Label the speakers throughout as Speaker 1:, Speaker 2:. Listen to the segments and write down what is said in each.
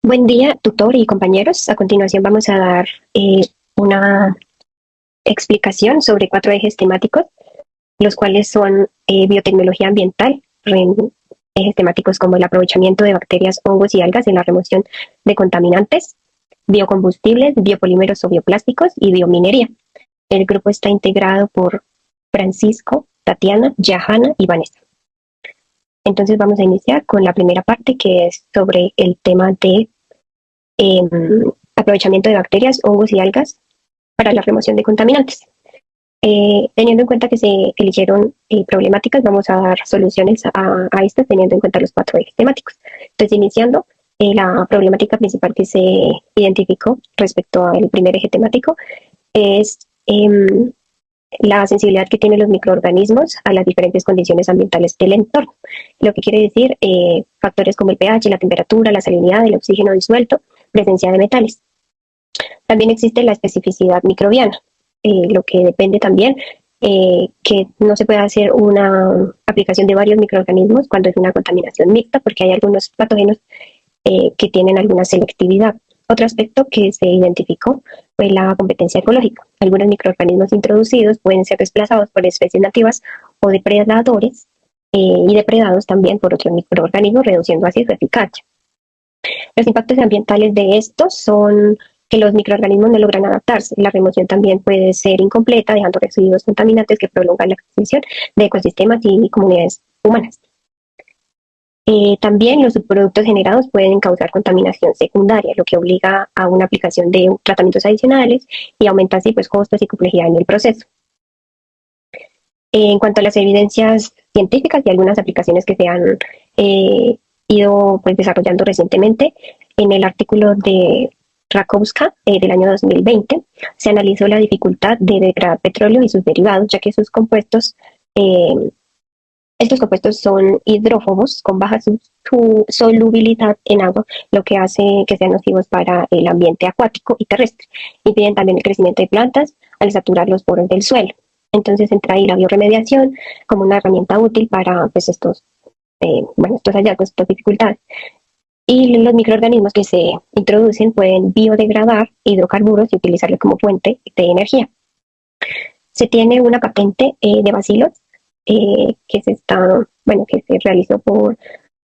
Speaker 1: Buen día, tutor y compañeros. A continuación vamos a dar una explicación sobre 4 ejes temáticos, los cuales son biotecnología ambiental, ejes temáticos como el aprovechamiento de bacterias, hongos y algas en la remoción de contaminantes, biocombustibles, biopolímeros o bioplásticos y biominería. El grupo está integrado por Francisco, Tatiana, Yahana y Vanessa. Entonces vamos a iniciar con la primera parte, que es sobre el tema de eh, aprovechamiento de bacterias, hongos y algas para la remoción de contaminantes. Teniendo en cuenta que se eligieron problemáticas, vamos a dar soluciones a estas teniendo en cuenta los 4 ejes temáticos. Entonces, iniciando, la problemática principal que se identificó respecto al primer eje temático es la sensibilidad que tienen los microorganismos a las diferentes condiciones ambientales del entorno. Lo que quiere decir factores como el pH, la temperatura, la salinidad, el oxígeno disuelto, presencia de metales. También existe la especificidad microbiana, lo que depende también que no se puede hacer una aplicación de varios microorganismos cuando es una contaminación mixta, porque hay algunos patógenos que tienen alguna selectividad. Otro aspecto que se identificó fue la competencia ecológica. Algunos microorganismos introducidos pueden ser desplazados por especies nativas o depredadores y depredados también por otros microorganismos, reduciendo así su eficacia. Los impactos ambientales de estos son que los microorganismos no logran adaptarse. La remoción también puede ser incompleta, dejando residuos contaminantes que prolongan la extinción de ecosistemas y comunidades humanas. También los subproductos generados pueden causar contaminación secundaria, lo que obliga a una aplicación de tratamientos adicionales y aumenta así pues, costos y complejidad en el proceso. En cuanto a las evidencias científicas y algunas aplicaciones que se han ido pues, desarrollando recientemente, en el artículo de Rakowska del año 2020 se analizó la dificultad de degradar petróleo y sus derivados, ya que sus compuestos, estos compuestos son hidrófobos con baja solubilidad en agua, lo que hace que sean nocivos para el ambiente acuático y terrestre. Impiden también el crecimiento de plantas al saturar los poros del suelo. Entonces entra ahí la bioremediación como una herramienta útil para pues, estos hallazgos, estas dificultades. Y los microorganismos que se introducen pueden biodegradar hidrocarburos y utilizarlos como fuente de energía. Se tiene una patente de bacilos que se realizó por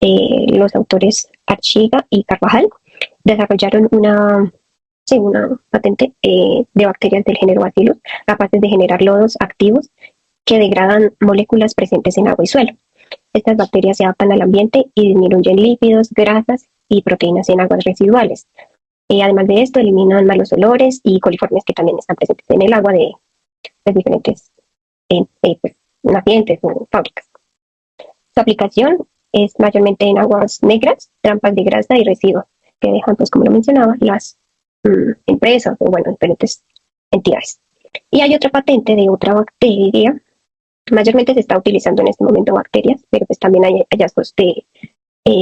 Speaker 1: los autores Archiga y Carvajal. Desarrollaron una patente de bacterias del género Bacillus capaces de generar lodos activos que degradan moléculas presentes en agua y suelo. Estas bacterias se adaptan al ambiente y disminuyen lípidos, grasas y proteínas en aguas residuales. Además de esto, eliminan malos olores y coliformes que también están presentes en el agua de diferentes pues, nacientes o fábricas. Su aplicación es mayormente en aguas negras, trampas de grasa y residuos que dejan, pues como lo mencionaba, las empresas o bueno, diferentes entidades. Y hay otra patente de otra bacteria. Mayormente se está utilizando en este momento bacterias, pero pues también hay hallazgos de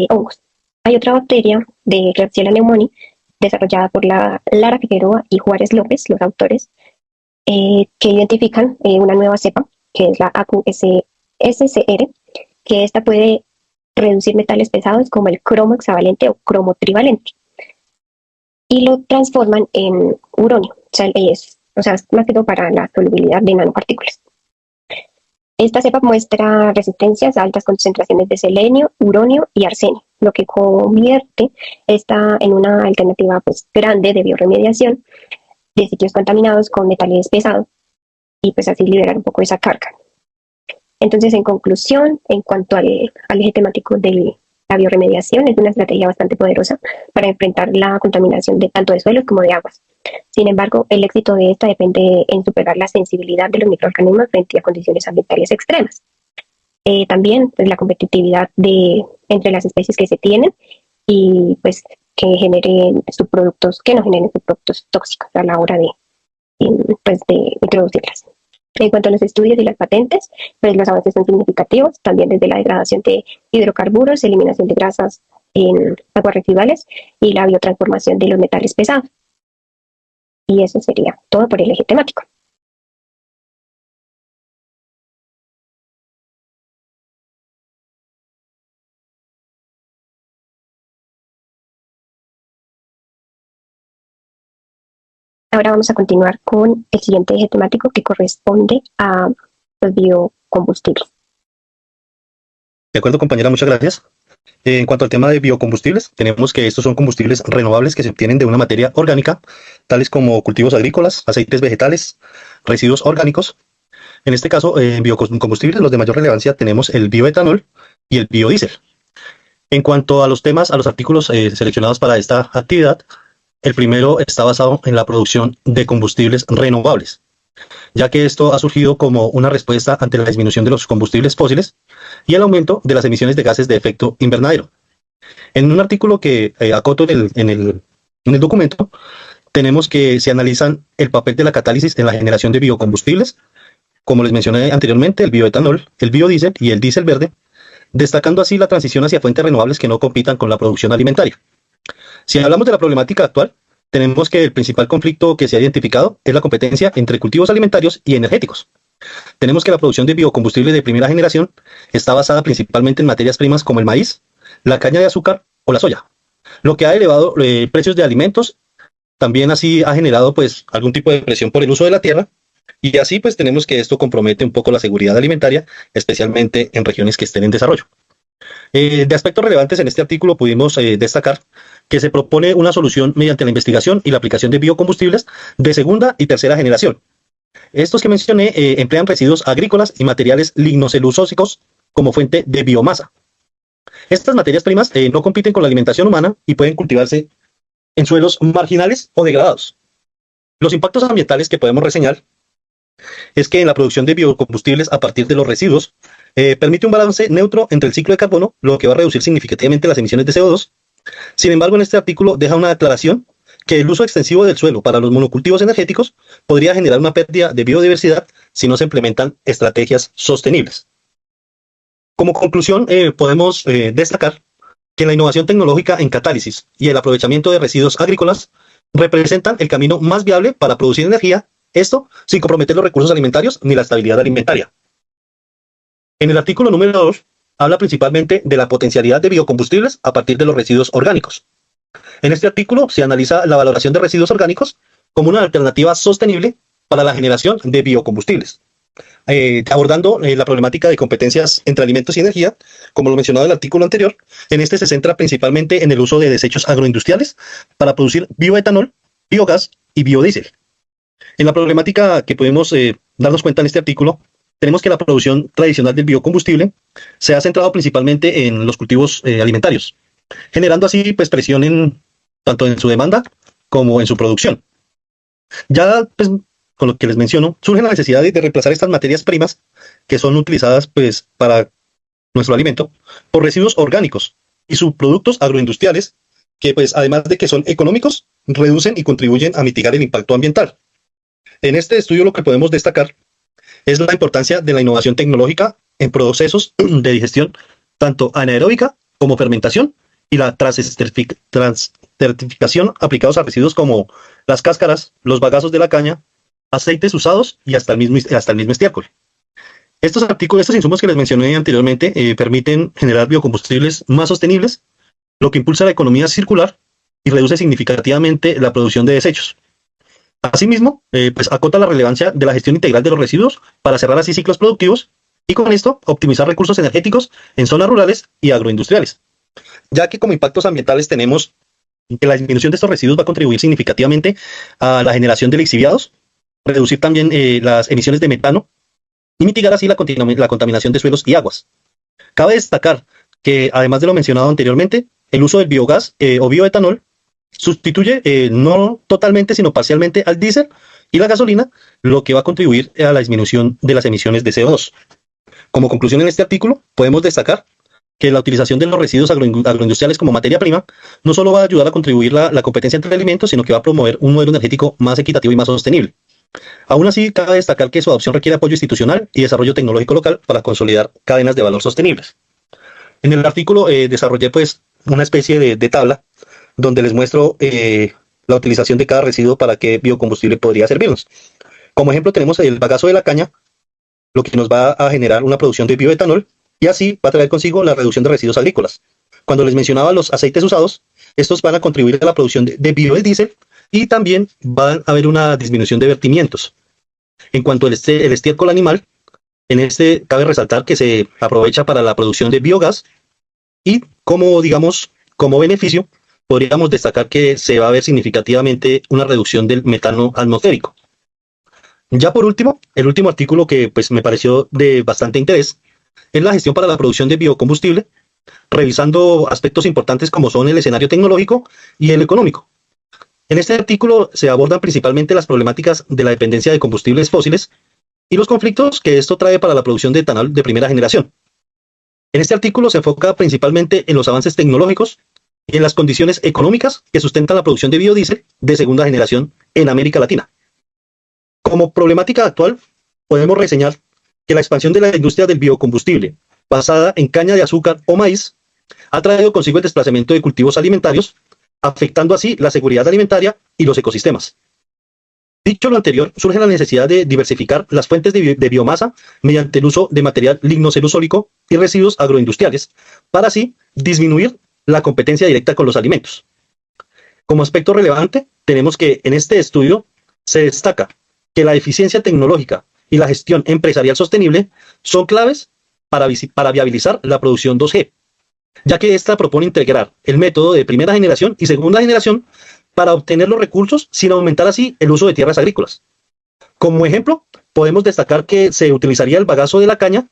Speaker 1: hongos. Hay otra bacteria de Klebsiella pneumoniae desarrollada por Lara Figueroa y Juárez López, los autores, que identifican una nueva cepa, que es la AQSCR, que esta puede reducir metales pesados como el cromo hexavalente o cromo trivalente y lo transforman en uranio, o sea, más que todo para la solubilidad de nanopartículas. Esta cepa muestra resistencias a altas concentraciones de selenio, uranio y arsenio, lo que convierte esta en una alternativa pues, grande de bioremediación de sitios contaminados con metales pesados y pues así liberar un poco esa carga. Entonces, en conclusión, en cuanto al eje temático de la bioremediación, es una estrategia bastante poderosa para enfrentar la contaminación de tanto de suelos como de aguas. Sin embargo, el éxito de esta depende en superar la sensibilidad de los microorganismos frente a condiciones ambientales extremas. También pues, la competitividad entre las especies que se tienen y pues que que no generen subproductos tóxicos a la hora de introducirlas. En cuanto a los estudios y las patentes, pues los avances son significativos, también desde la degradación de hidrocarburos, eliminación de grasas en aguas residuales y la biotransformación de los metales pesados. Y eso sería todo por el eje temático. Ahora vamos a continuar con el siguiente eje temático que corresponde a los biocombustibles.
Speaker 2: De acuerdo, compañera, muchas gracias. En cuanto al tema de biocombustibles, tenemos que estos son combustibles renovables que se obtienen de una materia orgánica, tales como cultivos agrícolas, aceites vegetales, residuos orgánicos. En este caso, en biocombustibles, los de mayor relevancia tenemos el bioetanol y el biodiesel. En cuanto a los temas, a los artículos seleccionados para esta actividad, el primero está basado en la producción de combustibles renovables, ya que esto ha surgido como una respuesta ante la disminución de los combustibles fósiles y el aumento de las emisiones de gases de efecto invernadero. En un artículo que acoto en el documento, tenemos que se analizan el papel de la catálisis en la generación de biocombustibles, como les mencioné anteriormente, el bioetanol, el biodiesel y el diésel verde, destacando así la transición hacia fuentes renovables que no compitan con la producción alimentaria. Si hablamos de la problemática actual, tenemos que el principal conflicto que se ha identificado es la competencia entre cultivos alimentarios y energéticos. Tenemos que la producción de biocombustible de primera generación está basada principalmente en materias primas como el maíz, la caña de azúcar o la soya, lo que ha elevado precios de alimentos. También así ha generado pues algún tipo de presión por el uso de la tierra, y así pues tenemos que esto compromete un poco la seguridad alimentaria, especialmente en regiones que estén en desarrollo. De aspectos relevantes en este artículo pudimos destacar que se propone una solución mediante la investigación y la aplicación de biocombustibles de segunda y tercera generación. Estos que mencioné emplean residuos agrícolas y materiales lignocelusósicos como fuente de biomasa. Estas materias primas no compiten con la alimentación humana y pueden cultivarse en suelos marginales o degradados. Los impactos ambientales que podemos reseñar es que en la producción de biocombustibles a partir de los residuos permite un balance neutro entre el ciclo de carbono, lo que va a reducir significativamente las emisiones de CO2. Sin embargo, en este artículo deja una aclaración que el uso extensivo del suelo para los monocultivos energéticos podría generar una pérdida de biodiversidad si no se implementan estrategias sostenibles. Como conclusión, podemos destacar que la innovación tecnológica en catálisis y el aprovechamiento de residuos agrícolas representan el camino más viable para producir energía, esto sin comprometer los recursos alimentarios ni la estabilidad alimentaria. En el artículo número 2, habla principalmente de la potencialidad de biocombustibles a partir de los residuos orgánicos. En este artículo se analiza la valoración de residuos orgánicos como una alternativa sostenible para la generación de biocombustibles, abordando la problemática de competencias entre alimentos y energía, como lo mencionado en el artículo anterior. En este se centra principalmente en el uso de desechos agroindustriales para producir bioetanol, biogás y biodiesel. En la problemática que podemos darnos cuenta en este artículo, tenemos que la producción tradicional del biocombustible se ha centrado principalmente en los cultivos alimentarios, generando así pues presión tanto en su demanda como en su producción. Ya pues, con lo que les menciono, surge la necesidad de reemplazar estas materias primas que son utilizadas pues para nuestro alimento por residuos orgánicos y subproductos agroindustriales que pues además de que son económicos, reducen y contribuyen a mitigar el impacto ambiental. En este estudio lo que podemos destacar es la importancia de la innovación tecnológica en procesos de digestión, tanto anaeróbica como fermentación, y la transesterficación aplicados a residuos como las cáscaras, los bagazos de la caña, aceites usados y hasta el mismo estiércol. Estos insumos que les mencioné anteriormente permiten generar biocombustibles más sostenibles, lo que impulsa la economía circular y reduce significativamente la producción de desechos. Asimismo, pues acota la relevancia de la gestión integral de los residuos para cerrar así ciclos productivos y con esto optimizar recursos energéticos en zonas rurales y agroindustriales, ya que como impactos ambientales tenemos que la disminución de estos residuos va a contribuir significativamente a la generación de lixiviados, reducir también las emisiones de metano y mitigar así la contaminación de suelos y aguas. Cabe destacar que además de lo mencionado anteriormente, el uso del biogás o bioetanol sustituye no totalmente sino parcialmente al diésel y la gasolina, lo que va a contribuir a la disminución de las emisiones de CO2. Como conclusión en este artículo, podemos destacar que la utilización de los residuos agroindustriales como materia prima no solo va a ayudar a contribuir la competencia entre alimentos, sino que va a promover un modelo energético más equitativo y más sostenible. Aún así, cabe destacar que su adopción requiere apoyo institucional y desarrollo tecnológico local para consolidar cadenas de valor sostenibles. En el artículo desarrollé pues una especie de tabla donde les muestro la utilización de cada residuo para qué biocombustible podría servirnos. Como ejemplo tenemos el bagazo de la caña, lo que nos va a generar una producción de bioetanol y así va a traer consigo la reducción de residuos agrícolas. Cuando les mencionaba los aceites usados, estos van a contribuir a la producción de biodiesel y también va a haber una disminución de vertimientos. En cuanto al el estiércol animal, en este cabe resaltar que se aprovecha para la producción de biogás y como, digamos, como beneficio, podríamos destacar que se va a ver significativamente una reducción del metano atmosférico. Ya por último, el último artículo que pues, me pareció de bastante interés es la gestión para la producción de biocombustible, revisando aspectos importantes como son el escenario tecnológico y el económico. En este artículo se abordan principalmente las problemáticas de la dependencia de combustibles fósiles y los conflictos que esto trae para la producción de etanol de primera generación. En este artículo se enfoca principalmente en los avances tecnológicos y en las condiciones económicas que sustentan la producción de biodiesel de segunda generación en América Latina. Como problemática actual, podemos reseñar que la expansión de la industria del biocombustible, basada en caña de azúcar o maíz, ha traído consigo el desplazamiento de cultivos alimentarios, afectando así la seguridad alimentaria y los ecosistemas. Dicho lo anterior, surge la necesidad de diversificar las fuentes de biomasa mediante el uso de material lignocelusólico y residuos agroindustriales, para así disminuir la competencia directa con los alimentos. Como aspecto relevante, tenemos que en este estudio se destaca que la eficiencia tecnológica y la gestión empresarial sostenible son claves para viabilizar la producción 2G, ya que ésta propone integrar el método de primera generación y segunda generación para obtener los recursos sin aumentar así el uso de tierras agrícolas. Como ejemplo, podemos destacar que se utilizaría el bagazo de la caña,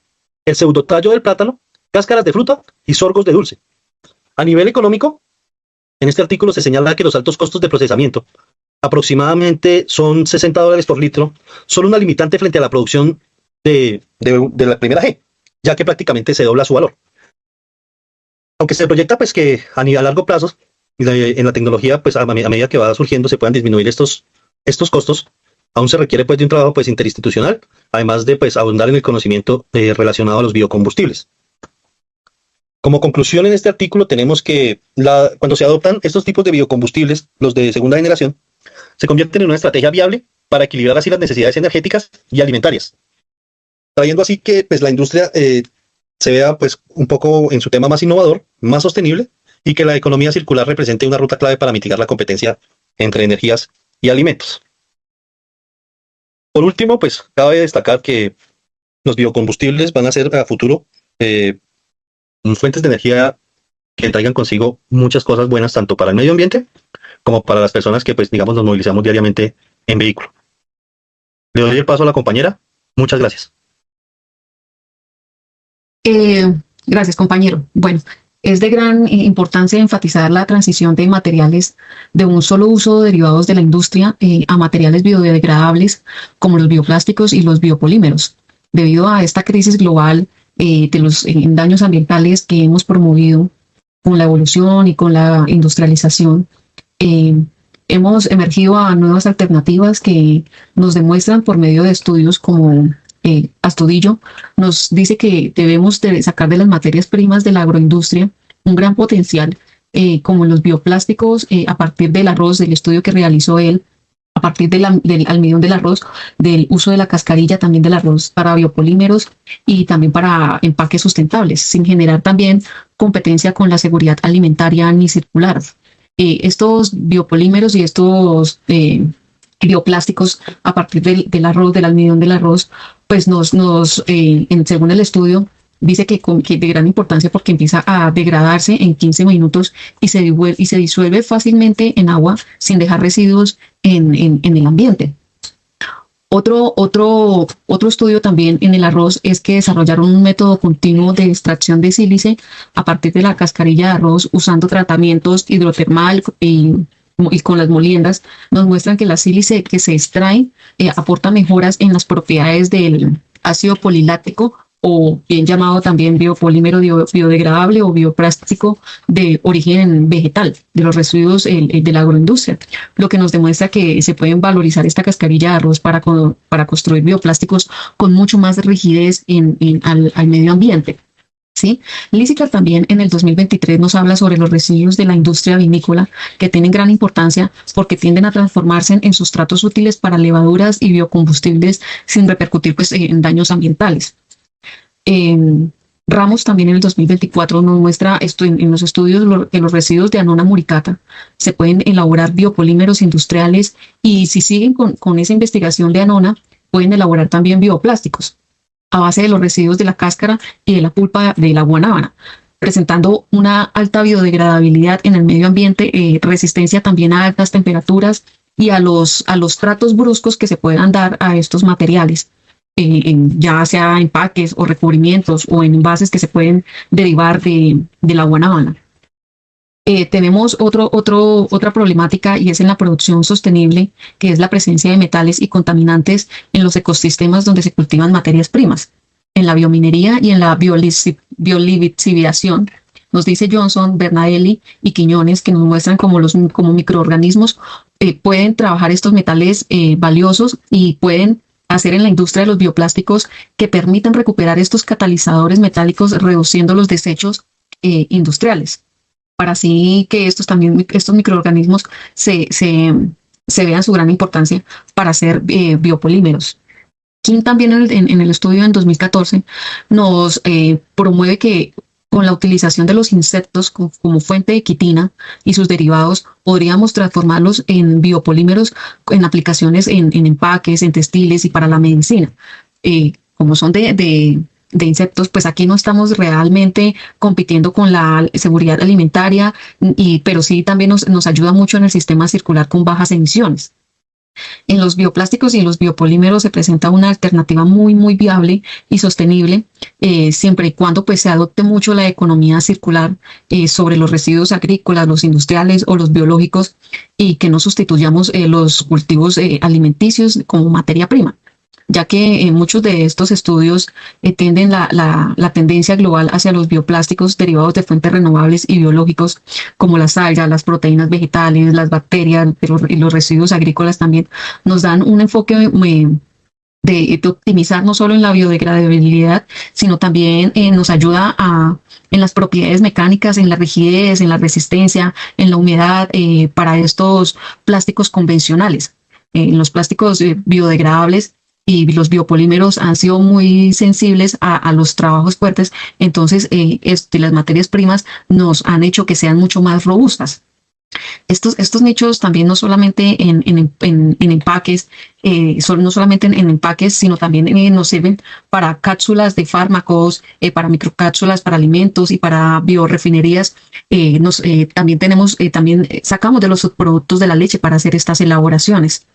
Speaker 2: el pseudotallo del plátano, cáscaras de fruta y sorgos de dulce. A nivel económico, en este artículo se señala que los altos costos de procesamiento, aproximadamente son $60 por litro, son una limitante frente a la producción de la primera G, ya que prácticamente se dobla su valor. Aunque se proyecta pues que a largo plazo, en la tecnología, pues a medida que va surgiendo se puedan disminuir estos costos, aún se requiere pues de un trabajo pues interinstitucional, además de pues abundar en el conocimiento relacionado a los biocombustibles. Como conclusión en este artículo tenemos que cuando se adoptan estos tipos de biocombustibles, los de segunda generación, se convierten en una estrategia viable para equilibrar así las necesidades energéticas y alimentarias, trayendo así que pues, la industria se vea pues, un poco en su tema más innovador, más sostenible, y que la economía circular represente una ruta clave para mitigar la competencia entre energías y alimentos. Por último, pues cabe destacar que los biocombustibles van a ser a futuro fuentes de energía que traigan consigo muchas cosas buenas tanto para el medio ambiente como para las personas que, pues, digamos, nos movilizamos diariamente en vehículo. Le doy el paso a la compañera. Muchas gracias.
Speaker 3: Gracias, compañero. Bueno, es de gran importancia enfatizar la transición de materiales de un solo uso derivados de la industria a materiales biodegradables como los bioplásticos y los biopolímeros. Debido a esta crisis global de los daños ambientales que hemos promovido con la evolución y con la industrialización, hemos emergido a nuevas alternativas que nos demuestran por medio de estudios como Astudillo, nos dice que debemos sacar de las materias primas de la agroindustria un gran potencial, como los bioplásticos, a partir del arroz, del estudio que realizó él, a partir del almidón del arroz, del uso de la cascarilla también del arroz para biopolímeros y también para empaques sustentables, sin generar también competencia con la seguridad alimentaria ni circular. Estos biopolímeros y estos bioplásticos a partir del arroz, del almidón del arroz, pues según el estudio, dice que de gran importancia porque empieza a degradarse en 15 minutos y se disuelve fácilmente en agua sin dejar residuos en el ambiente. Otro estudio también en el arroz es que desarrollaron un método continuo de extracción de sílice a partir de la cascarilla de arroz usando tratamientos hidrotermal y con las moliendas. Nos muestran que la sílice que se extrae aporta mejoras en las propiedades del ácido poliláctico, o bien llamado también biopolímero biodegradable o bioplástico de origen vegetal, de los residuos de la agroindustria, lo que nos demuestra que se pueden valorizar esta cascarilla de arroz para construir bioplásticos con mucho más rigidez al medio ambiente. ¿Sí? Lisicar también en el 2023 nos habla sobre los residuos de la industria vinícola que tienen gran importancia porque tienden a transformarse en sustratos útiles para levaduras y biocombustibles sin repercutir pues, en daños ambientales. Ramos también en el 2024 nos muestra esto en los estudios que los residuos de Annona muricata se pueden elaborar biopolímeros industriales y si siguen con esa investigación de Annona, pueden elaborar también bioplásticos a base de los residuos de la cáscara y de la pulpa de la guanábana, presentando una alta biodegradabilidad en el medio ambiente, resistencia también a altas temperaturas y a los tratos bruscos que se puedan dar a estos materiales, ya sea empaques o recubrimientos o en envases que se pueden derivar de la guanábana. Tenemos otra problemática y es en la producción sostenible, que es la presencia de metales y contaminantes en los ecosistemas donde se cultivan materias primas, en la biominería y en la biolixiviación. Nos dice Johnson, Bernadelli y Quiñones que nos muestran como microorganismos pueden trabajar estos metales valiosos y pueden hacer en la industria de los bioplásticos que permitan recuperar estos catalizadores metálicos reduciendo los desechos industriales, para así que estos microorganismos se vean su gran importancia para hacer biopolímeros. Kim también en el estudio en 2014 nos promueve que con la utilización de los insectos como fuente de quitina y sus derivados, podríamos transformarlos en biopolímeros en aplicaciones en empaques, en textiles y para la medicina. Como son de insectos, pues aquí no estamos realmente compitiendo con la seguridad alimentaria, pero sí también nos ayuda mucho en el sistema circular con bajas emisiones. En los bioplásticos y los biopolímeros se presenta una alternativa muy viable y sostenible, siempre y cuando pues se adopte mucho la economía circular sobre los residuos agrícolas, los industriales o los biológicos, y que no sustituyamos los cultivos alimenticios como materia prima, ya que muchos de estos estudios tienden la tendencia global hacia los bioplásticos derivados de fuentes renovables y biológicos, como las algas, las proteínas vegetales, las bacterias y los residuos agrícolas también nos dan un enfoque de optimizar no solo en la biodegradabilidad, sino también nos ayuda en las propiedades mecánicas, en la rigidez, en la resistencia, en la humedad para estos plásticos convencionales. En los plásticos biodegradables y los biopolímeros han sido muy sensibles a los trabajos fuertes, entonces las materias primas nos han hecho que sean mucho más robustas. Estos nichos también no solamente en empaques, no solamente en empaques, sino también nos sirven para cápsulas de fármacos, para microcápsulas, para alimentos y para biorefinerías. También sacamos de los subproductos de la leche para hacer estas elaboraciones.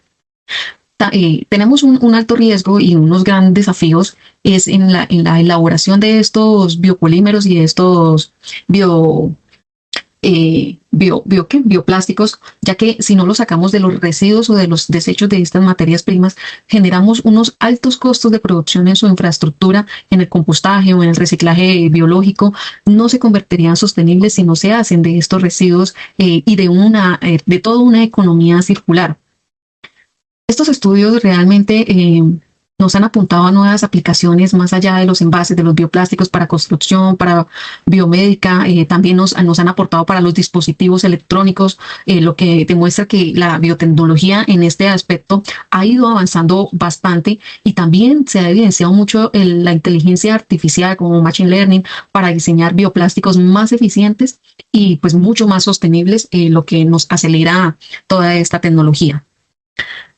Speaker 3: Tenemos un alto riesgo y unos grandes desafíos es en la elaboración de estos biopolímeros y de estos bioplásticos, ya que si no los sacamos de los residuos o de los desechos de estas materias primas, generamos unos altos costos de producción en su infraestructura, en el compostaje o en el reciclaje biológico. No se convertirían sostenibles si no se hacen de estos residuos y de toda una economía circular. Estos estudios realmente nos han apuntado a nuevas aplicaciones más allá de los envases de los bioplásticos para construcción, para biomédica, también nos han aportado para los dispositivos electrónicos, lo que demuestra que la biotecnología en este aspecto ha ido avanzando bastante y también se ha evidenciado mucho la inteligencia artificial como machine learning para diseñar bioplásticos más eficientes y pues mucho más sostenibles, lo que nos acelera toda esta tecnología.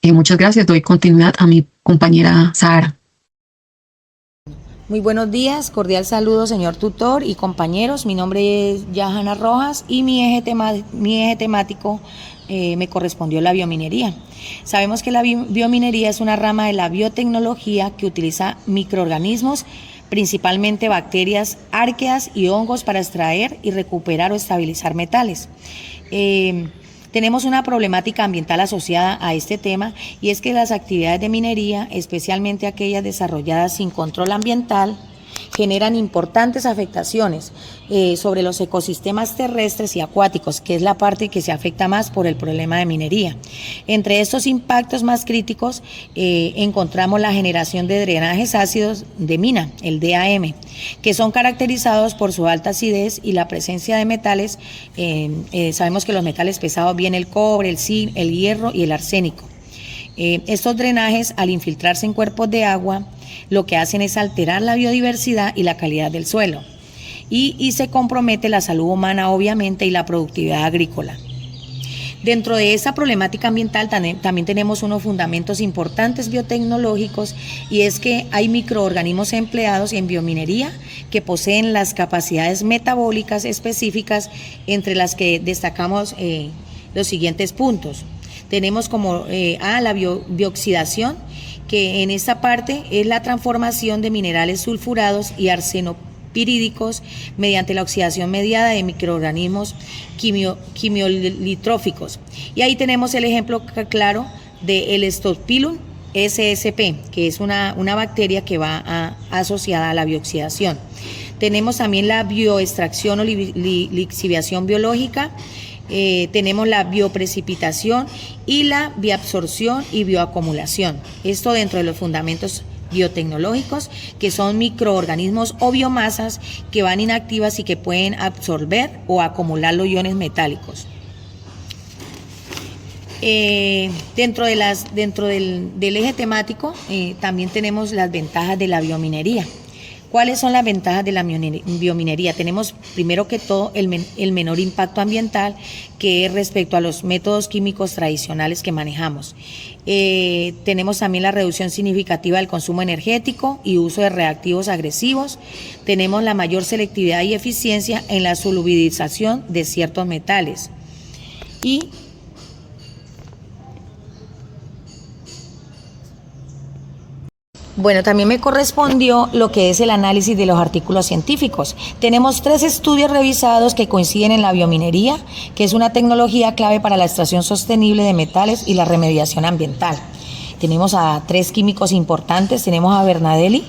Speaker 3: Muchas gracias. Doy continuidad a mi compañera Sara.
Speaker 4: Muy buenos días, cordial saludo señor tutor y compañeros. Mi nombre es Yahana Rojas y mi eje temático me correspondió la biominería. Sabemos que la biominería es una rama de la biotecnología que utiliza microorganismos, principalmente bacterias, arqueas y hongos para extraer y recuperar o estabilizar metales. Tenemos una problemática ambiental asociada a este tema y es que las actividades de minería, especialmente aquellas desarrolladas sin control ambiental, generan importantes afectaciones sobre los ecosistemas terrestres y acuáticos, que es la parte que se afecta más por el problema de minería. Entre estos impactos más críticos encontramos la generación de drenajes ácidos de mina, el DAM, que son caracterizados por su alta acidez y la presencia de metales. Sabemos que los metales pesados vienen el cobre, el zinc, el hierro y el arsénico. Estos drenajes, al infiltrarse en cuerpos de agua, lo que hacen es alterar la biodiversidad y la calidad del suelo. Y se compromete la salud humana, obviamente, y la productividad agrícola. Dentro de esa problemática ambiental también tenemos unos fundamentos importantes biotecnológicos, y es que hay microorganismos empleados en biominería que poseen las capacidades metabólicas específicas, entre las que destacamos los siguientes puntos. Tenemos como la bioxidación, que en esta parte es la transformación de minerales sulfurados y arsenopirídicos mediante la oxidación mediada de microorganismos quimiolitróficos. Y ahí tenemos el ejemplo claro del Staphylococcus SSP, que es una bacteria que va asociada a la bioxidación. Tenemos también la bioextracción o lixiviación biológica. Tenemos la bioprecipitación y la bioabsorción y bioacumulación. Esto dentro de los fundamentos biotecnológicos, que son microorganismos o biomasas que van inactivas y que pueden absorber o acumular los iones metálicos. Dentro del eje temático también tenemos las ventajas de la biominería. ¿Cuáles son las ventajas de la biominería? Tenemos primero que todo el menor impacto ambiental, que es respecto a los métodos químicos tradicionales que manejamos. Tenemos también la reducción significativa del consumo energético y uso de reactivos agresivos. Tenemos la mayor selectividad y eficiencia en la solubilización de ciertos metales. Bueno, también me correspondió lo que es el análisis de los artículos científicos. Tenemos 3 estudios revisados que coinciden en la biominería, que es una tecnología clave para la extracción sostenible de metales y la remediación ambiental. Tenemos a 3 químicos importantes. Tenemos a Bernadelli.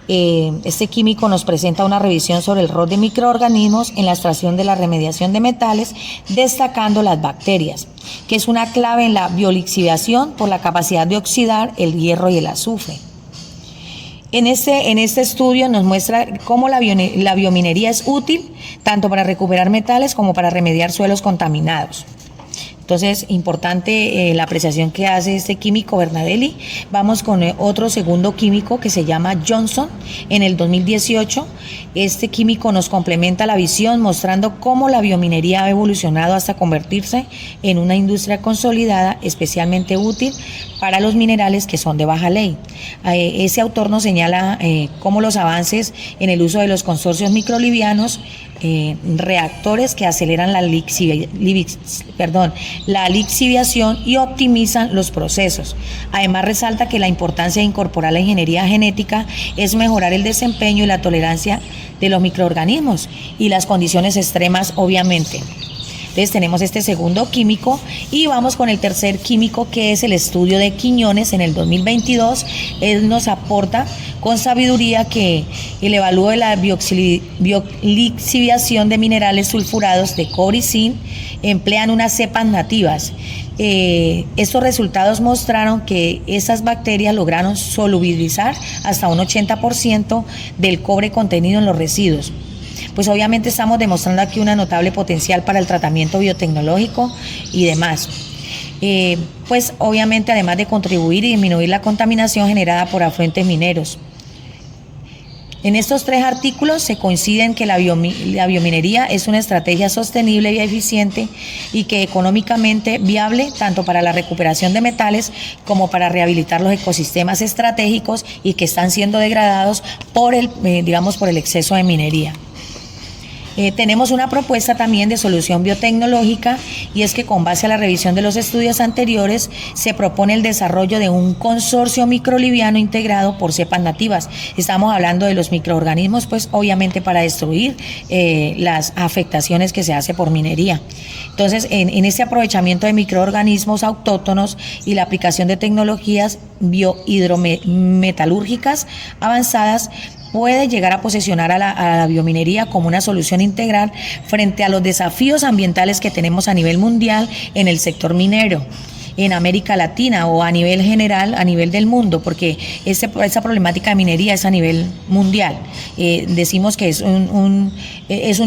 Speaker 4: Este químico nos presenta una revisión sobre el rol de microorganismos en la extracción de la remediación de metales, destacando las bacterias, que es una clave en la biolixiviación por la capacidad de oxidar el hierro y el azufre. En este estudio nos muestra cómo la biominería es útil tanto para recuperar metales como para remediar suelos contaminados. Entonces, importante la apreciación que hace este químico Bernadelli. Vamos con otro segundo químico que se llama Johnson. En el 2018, este químico nos complementa la visión, mostrando cómo la biominería ha evolucionado hasta convertirse en una industria consolidada, especialmente útil para los minerales que son de baja ley. Ese autor nos señala cómo los avances en el uso de los consorcios microlivianos, reactores que aceleran la lixiviación y optimizan los procesos. Además, resalta que la importancia de incorporar la ingeniería genética es mejorar el desempeño y la tolerancia de los microorganismos y las condiciones extremas, obviamente. Entonces tenemos este segundo químico y vamos con el tercer químico, que es el estudio de Quiñones en el 2022. Él nos aporta con sabiduría que el evalúo de la biolixiviación de minerales sulfurados de cobre y zinc emplean unas cepas nativas. Estos resultados mostraron que esas bacterias lograron solubilizar hasta un 80% del cobre contenido en los residuos. Pues obviamente estamos demostrando aquí una notable potencial para el tratamiento biotecnológico y demás. Pues obviamente, además de contribuir y disminuir la contaminación generada por afluentes mineros. En estos 3 artículos se coinciden que la biominería es una estrategia sostenible y eficiente y que económicamente viable tanto para la recuperación de metales como para rehabilitar los ecosistemas estratégicos y que están siendo degradados por el exceso de minería. Tenemos una propuesta también de solución biotecnológica, y es que con base a la revisión de los estudios anteriores se propone el desarrollo de un consorcio microliviano integrado por cepas nativas. Estamos hablando de los microorganismos, pues obviamente para destruir las afectaciones que se hace por minería. Entonces, en este aprovechamiento de microorganismos autóctonos y la aplicación de tecnologías biohidrometalúrgicas avanzadas, puede llegar a posicionar a la biominería como una solución integral frente a los desafíos ambientales que tenemos a nivel mundial en el sector minero, en América Latina o a nivel general, a nivel del mundo, porque esa problemática de minería es a nivel mundial. Decimos que es un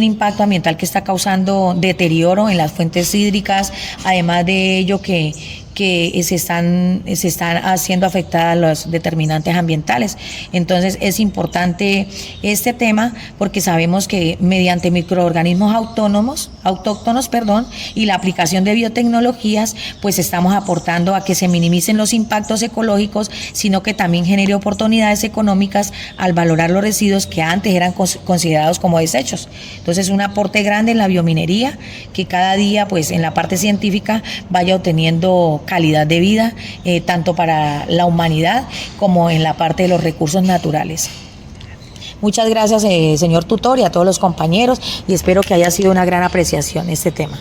Speaker 4: impacto ambiental que está causando deterioro en las fuentes hídricas, además de ello que que se están haciendo afectadas los determinantes ambientales. Entonces es importante este tema porque sabemos que mediante microorganismos autóctonos, y la aplicación de biotecnologías, pues estamos aportando a que se minimicen los impactos ecológicos, sino que también genere oportunidades económicas al valorar los residuos que antes eran considerados como desechos. Entonces un aporte grande en la biominería, que cada día pues en la parte científica vaya obteniendo calidad de vida, tanto para la humanidad como en la parte de los recursos naturales. Muchas gracias, señor tutor, y a todos los compañeros, y espero que haya sido una gran apreciación este tema.